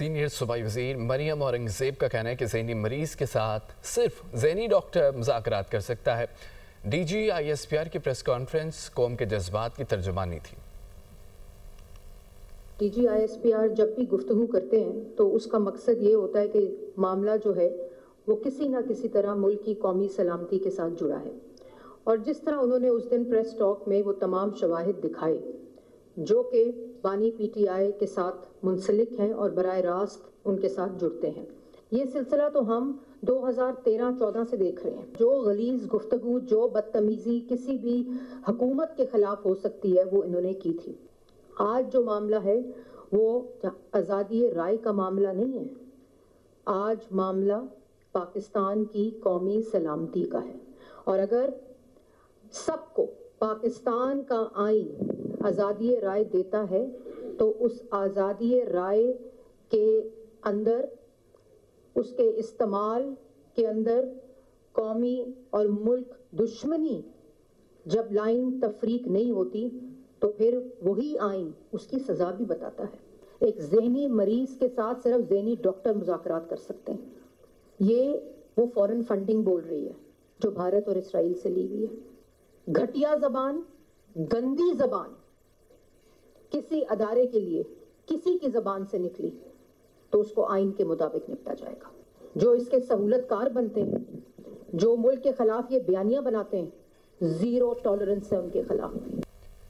Senior صوبائی وزیر مریم اورنگزیب کا کہنا ہے کہ ذہنی مریض کے ساتھ صرف ذہنی ڈاکٹر مذاکرات کر سکتا ہے۔ D G I S P R کی پریس کانفرنس قوم کے جذبات کی ترجمانی تھی۔ D G I S P R جب بھی گفتگو کرتے ہیں تو اس کا مقصد یہ ہوتا ہے کہ معاملہ جو ہے وہ کسی نہ کسی طرح ملک کی قومی سلامتی کے ساتھ جڑا ہے، اور جس طرح انہوں نے اس دن پریس ٹاک میں وہ تمام شواہد دکھائے جو کہ بانی پی ٹی آئی کے ساتھ منسلک ہیں اور براہ راست ان کے ساتھ جڑتے ہیں، یہ سلسلہ تو ہم 2013-14 سے دیکھ رہے ہیں۔ جو غلیظ گفتگو، جو بدتمیزی کسی بھی حکومت کے خلاف ہو سکتی ہے وہ انہوں نے کی تھی۔ آج جو معاملہ ہے وہ آزادی رائے کا معاملہ نہیں ہے، آج معاملہ پاکستان کی قومی سلامتی کا ہے، اور اگر سب کو پاکستان کا آئین آزادی رائے دیتا ہے تو اس آزادی رائے کے اندر، اس کے استعمال کے اندر قومی اور ملک دشمنی جب لائن تفریق نہیں ہوتی تو پھر وہی آئین اس کی سزا بھی بتاتا ہے۔ ایک ذہنی مریض کے ساتھ صرف ذہنی ڈاکٹر مذاکرات کر سکتے ہیں، یہ وہ فورن فنڈنگ بول رہی ہے جو بھارت اور اسرائیل سے لی ہوئی ہے۔ گھٹیا زبان، گندی زبان کسی ادارے کے لیے کسی کی زبان سے نکلی تو اس کو آئین کے مطابق نپٹا جائے گا۔ جو اس کے سہولت کار بنتے ہیں، جو ملک کے خلاف یہ بیانیاں بناتے ہیں، زیرو ٹالرنس ہے ان کے خلاف۔